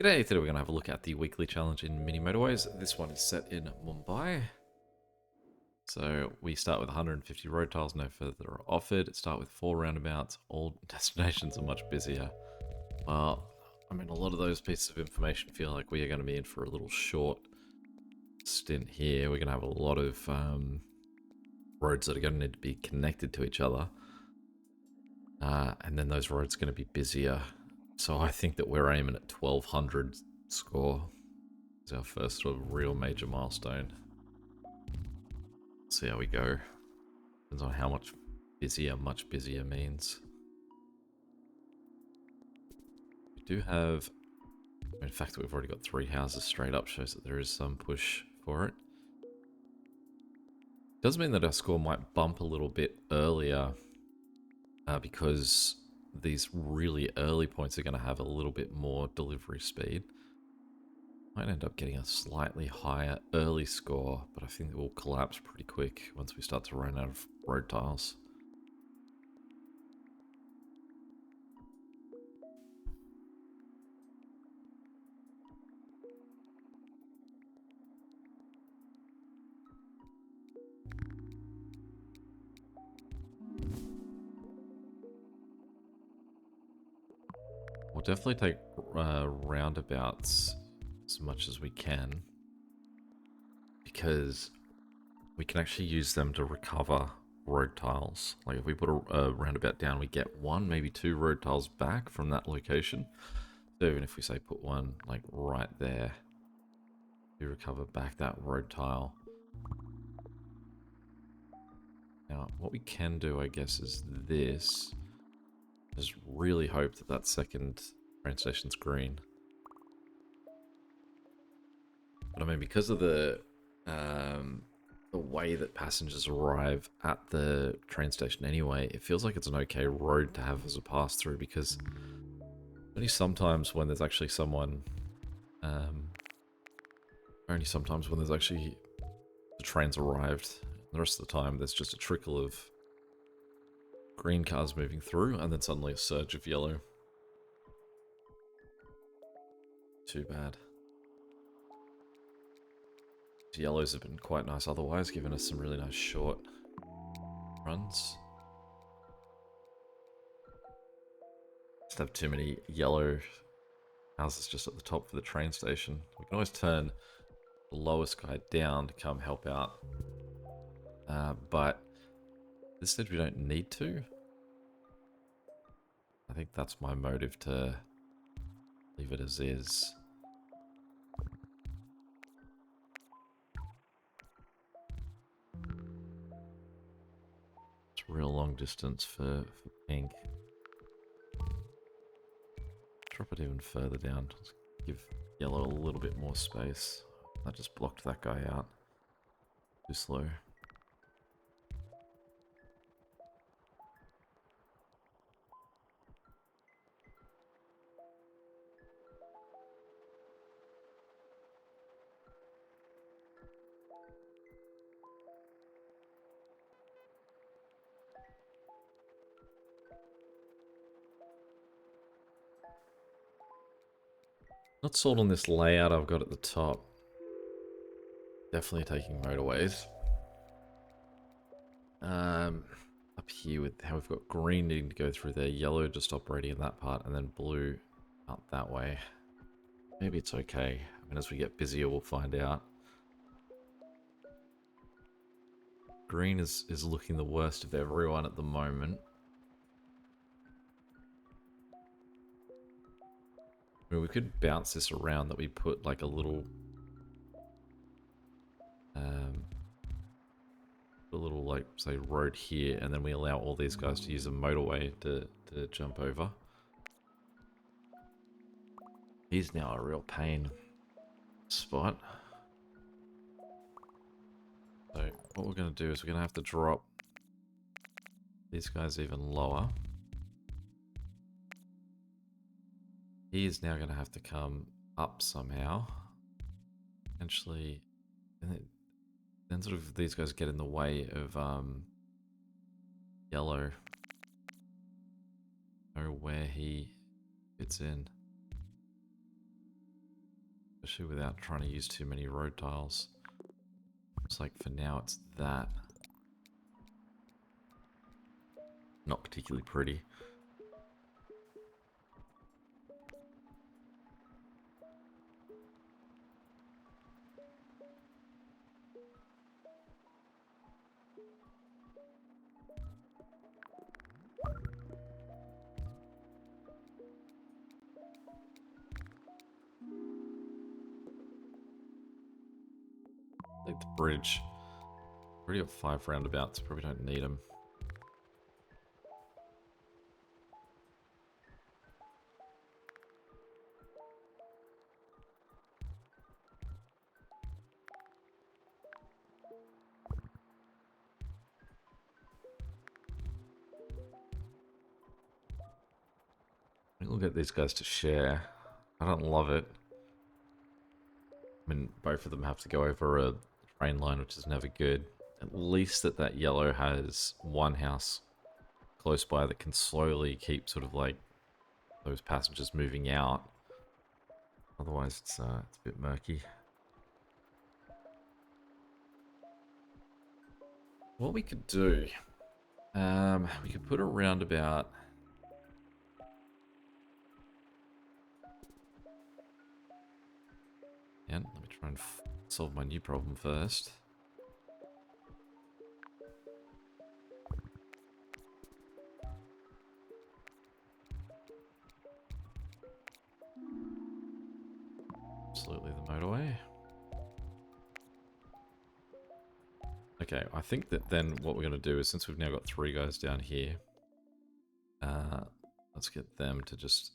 Today we're going to have a look at the weekly challenge in Mini Motorways. This one is set in Mumbai. So we start with 150 road tiles, no further offered. Start with 4 roundabouts. All destinations are much busier. Well, I mean, a lot of those pieces of information feel like we are going to be in for a little short stint here. We're going to have a lot of roads that are going to need to be connected to each other. And then those roads are going to be busier. So I think that we're aiming at 1200 score. It's our first sort of real major milestone. See how we go. Depends on how much busier means. We do have, in fact, we've already got 3 houses straight up, shows that there is some push for it. Does mean that our score might bump a little bit earlier because these really early points are going to have a little bit more delivery speed. Might end up getting a slightly higher early score, but I think it will collapse pretty quick once we start to run out of road tiles. We'll definitely take roundabouts as much as we can, because we can actually use them to recover road tiles. Like if we put a roundabout down, we get 1, maybe 2 road tiles back from that location. So even if we say put one like right there, we recover back that road tile. Now what we can do, I guess, is this. Just really hope that that second train station's green. But I mean, because of the way that passengers arrive at the train station anyway, it feels like it's an okay road to have as a pass through, because only sometimes when there's actually someone, only sometimes when there's actually the train's arrived. The rest of the time, there's just a trickle of green cars moving through, and then suddenly a surge of yellow. Too bad. The yellows have been quite nice otherwise, giving us some really nice short runs. Just have too many yellow houses just at the top for the train station. We can always turn the lowest guy down to come help out. But at this stage we don't need to. I think that's my motive, to leave it as is. It's real long distance for pink. Drop it even further down. Just give yellow a little bit more space. That just blocked that guy out. Too slow. Not sold on this layout I've got at the top. Definitely taking motorways. Up here with how we've got green needing to go through there, yellow just operating in that part, and then blue out that way. Maybe it's okay. I mean, as we get busier, we'll find out. Green is looking the worst of everyone at the moment. I mean, we could bounce this around, that we put like a little like, say, road here, and then we allow all these guys to use a motorway to jump over. He's now a real pain spot. So what we're going to do is we're going to have to drop these guys even lower. He is now going to have to come up somehow. Potentially, and then sort of these guys get in the way of yellow. Know where he fits in. especially without trying to use too many road tiles. It's like for now it's that. Not particularly pretty. Like the bridge. Already got 5 roundabouts, probably don't need them. We'll get these guys to share. I don't love it. I mean, both of them have to go over a train line, which is never good. At least that yellow has one house close by that can slowly keep sort of like those passengers moving out. Otherwise, it's a bit murky. What we could do, we could put a roundabout. And let me try and solve my new problem first. Absolutely the motorway. Okay, I think that then what we're going to do is, since we've now got 3 guys down here, let's get them to just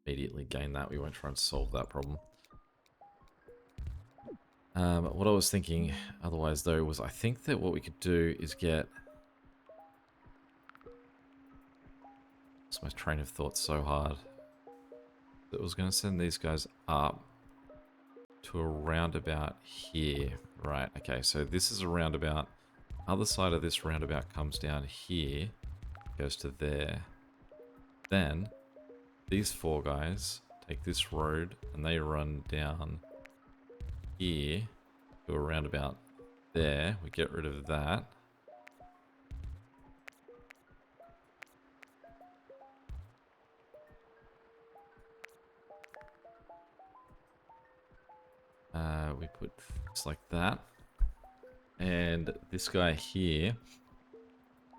immediately gain that. We won't try and solve that problem. What I was thinking otherwise though was I think that what we could do is get... It's my train of thought so hard. That was going to send these guys up to a roundabout here. Right, okay, so this is a roundabout. Other side of this roundabout comes down here, goes to there. Then these 4 guys take this road and they run down here to a roundabout there. We get rid of that. We put just like that. And this guy here,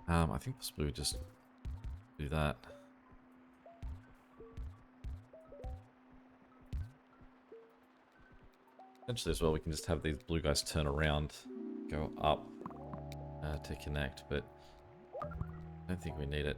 I think possibly we just do that. Essentially as well, we can just have these blue guys turn around, go up to connect, but I don't think we need it.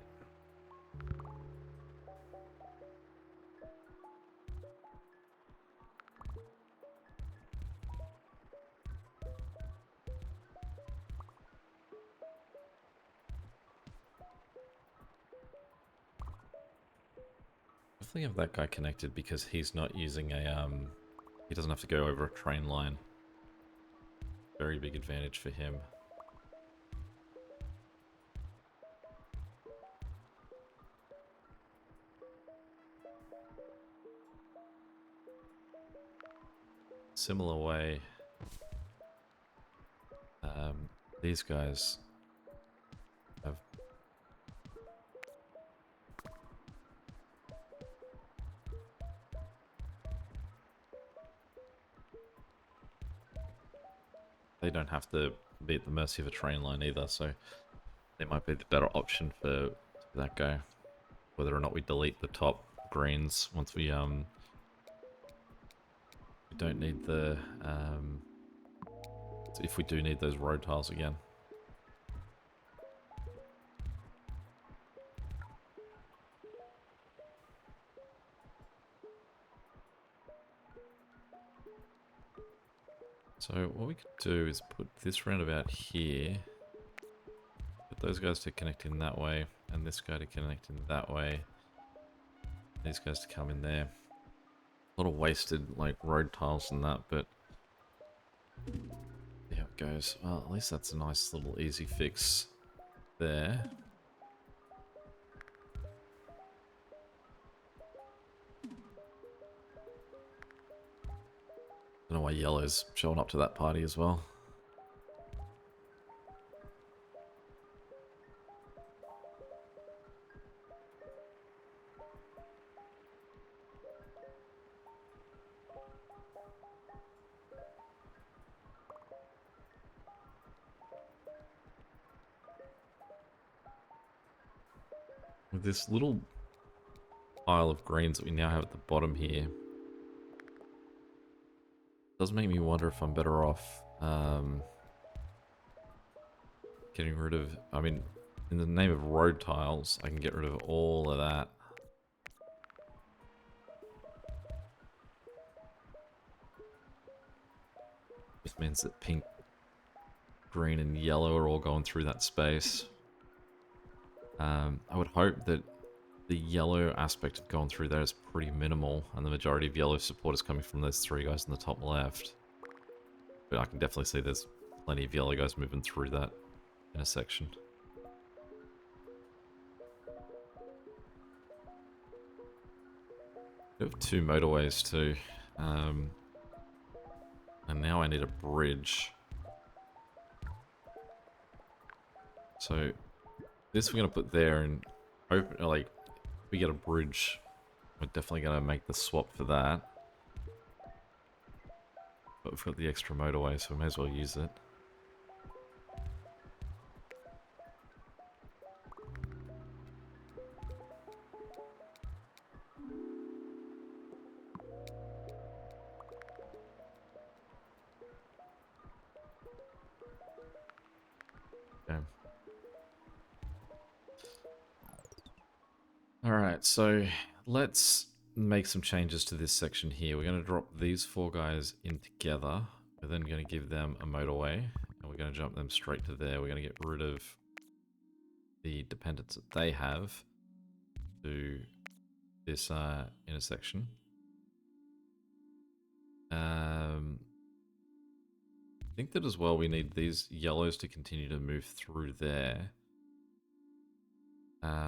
Definitely have that guy connected because he's not using a, he doesn't have to go over a train line. Very big advantage for him. Similar way, these guys have... They don't have to be at the mercy of a train line either, so they might be the better option for that guy. Whether or not we delete the top greens once we don't need the if we do need those road tiles again. So what we could do is put this roundabout here, put those guys to connect in that way, and this guy to connect in that way. These guys to come in there. A lot of wasted like road tiles and that, but there it goes. Well, at least that's a nice little easy fix there. Don't know why yellow's showing up to that party as well. With this little pile of greens that we now have at the bottom here, does make me wonder if I'm better off getting rid of, I mean, in the name of road tiles, I can get rid of all of that. This means that pink, green, and yellow are all going through that space. I would hope that the yellow aspect of going through there is pretty minimal, and the majority of yellow support is coming from those three guys in the top left. But I can definitely see there's plenty of yellow guys moving through that intersection. We have 2 motorways too. And now I need a bridge. So this we're going to put there, and open, like, if we get a bridge, we're definitely going to make the swap for that. But we've got the extra motorway, so we may as well use it. Okay. Alright, so let's make some changes to this section here. We're going to drop these 4 guys in together. We're then going to give them a motorway, and we're going to jump them straight to there. We're going to get rid of the dependence that they have to this intersection. I think that as well we need these yellows to continue to move through there.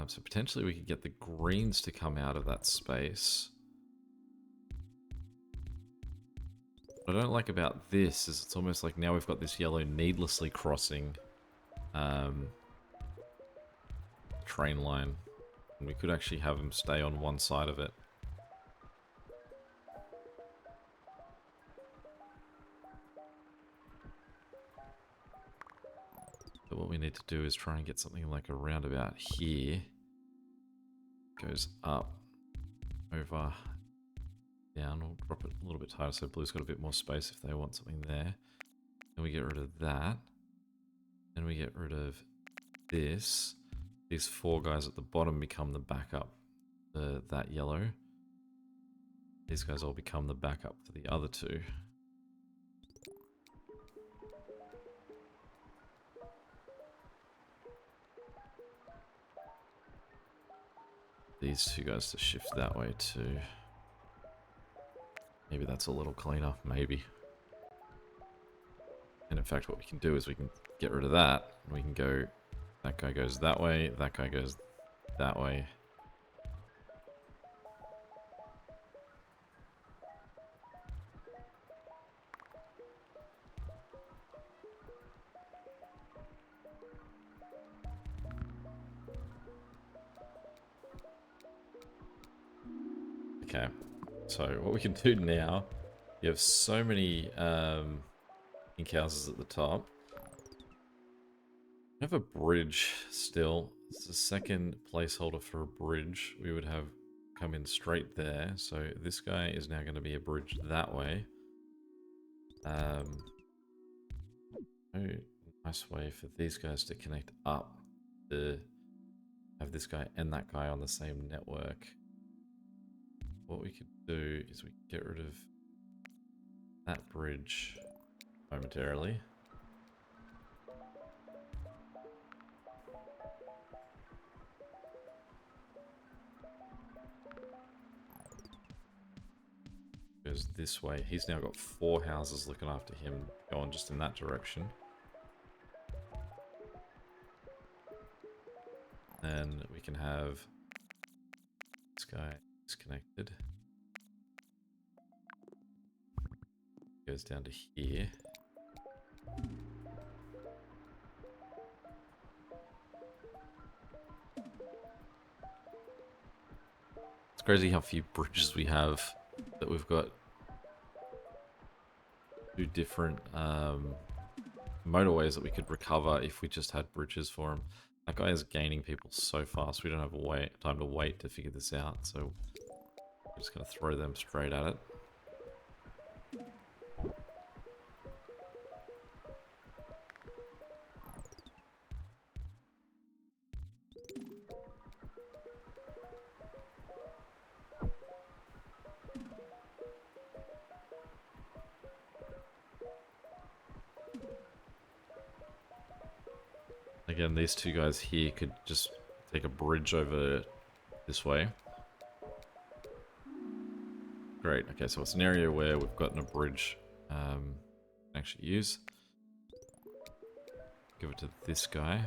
So potentially we could get the greens to come out of that space. What I don't like about this is it's almost like now we've got this yellow needlessly crossing train line. And we could actually have them stay on one side of it. So what we need to do is try and get something like a roundabout here. Goes up, over, down. We'll drop it a little bit tighter so blue's got a bit more space if they want something there. Then we get rid of that. Then we get rid of this. These 4 guys at the bottom become the backup for that yellow. These guys all become the backup for the other 2. These 2 guys to shift that way too. Maybe that's a little cleaner, maybe. And in fact what we can do is we can get rid of that. And we can go, that guy goes that way, that guy goes that way. Okay, so what we can do now, you have so many pink houses at the top. We have a bridge still. It's the second placeholder for a bridge. We would have come in straight there. So this guy is now going to be a bridge that way. Oh, nice way for these guys to connect up to have this guy and that guy on the same network. What we could do is we could get rid of that bridge momentarily. Goes this way. He's now got 4 houses looking after him going just in that direction. Then we can have this guy disconnected. Goes down to here. It's crazy how few bridges we have, that we've got two different motorways that we could recover if we just had bridges for them. That guy is gaining people so fast, we don't have time to wait to figure this out, so we're just going to throw them straight at it. Again, these two guys here could just take a bridge over this way. Great, okay, so it's an area where we've gotten a bridge actually use. Give it to this guy.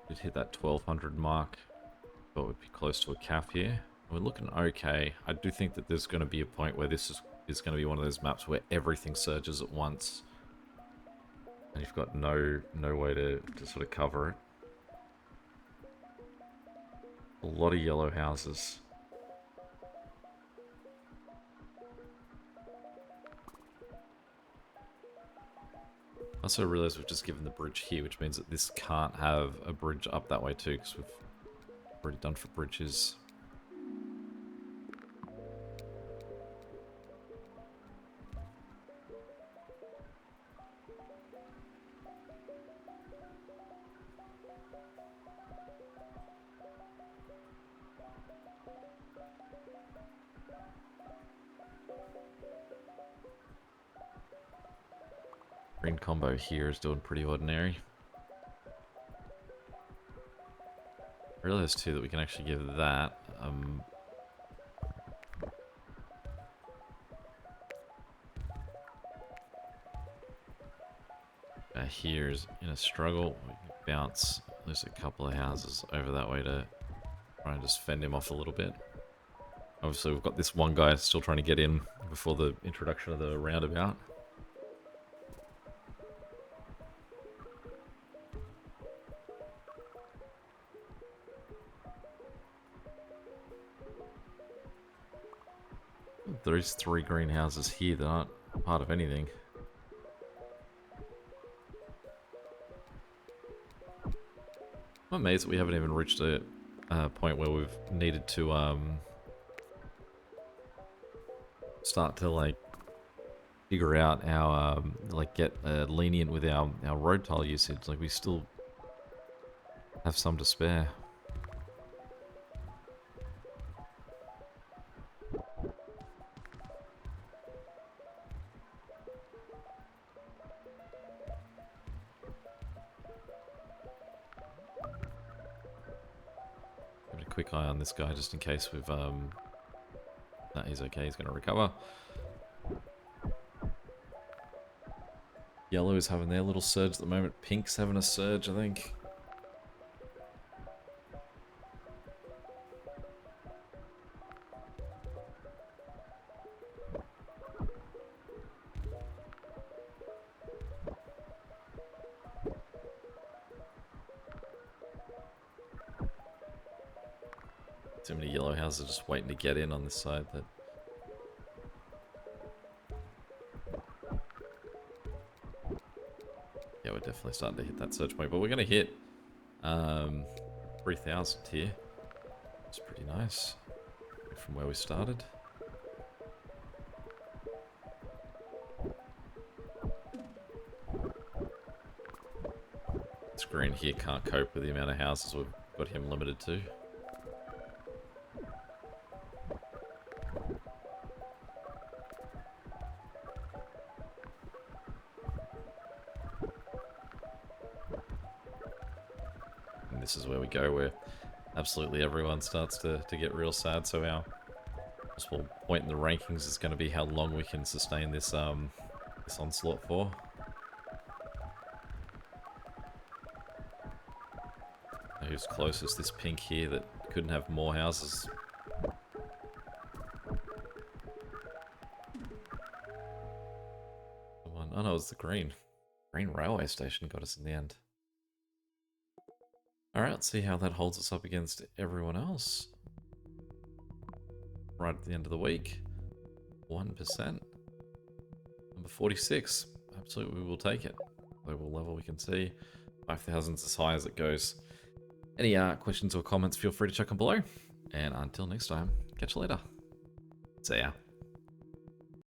Did hit that 1200 mark, but we'd be close to a cap here. We're looking okay. I do think that there's going to be a point where this is going to be one of those maps where everything surges at once, and you've got no way to sort of cover it. A lot of yellow houses. I also realised we've just given the bridge here, which means that this can't have a bridge up that way too, because we've already done for bridges. Green combo here is doing pretty ordinary. I realized too that we can actually give that here is in a struggle. We can bounce there's a couple of houses over that way to try and just fend him off a little bit. Obviously we've got this one guy still trying to get in before the introduction of the roundabout. There's 3 greenhouses here that aren't part of anything. I'm amazed that we haven't even reached a point where we've needed to start to like figure out our like get lenient with our road tile usage. Like we still have some to spare. Quick eye on this guy just in case we've no, he's okay, he's gonna recover. Yellow is having their little surge at the moment. Pink's having a surge, I think. Too many yellow houses are just waiting to get in on this side. That yeah, we're definitely starting to hit that surge point, but we're going to hit 3,000 here. It's pretty nice from where we started. This green here can't cope with the amount of houses we've got him limited to. this is where we go, where absolutely everyone starts to get real sad. So our possible point in the rankings is going to be how long we can sustain this this onslaught for. Who's closest? This pink here that couldn't have more houses. The one, oh no, it's the green. Green railway station got us in the end. Alright, let's see how that holds us up against everyone else. Right at the end of the week. 1%. Number 46. Absolutely, we will take it. Global level, we can see. 5,000's as high as it goes. Any questions or comments, feel free to chuck them below. And until next time, catch you later. See ya.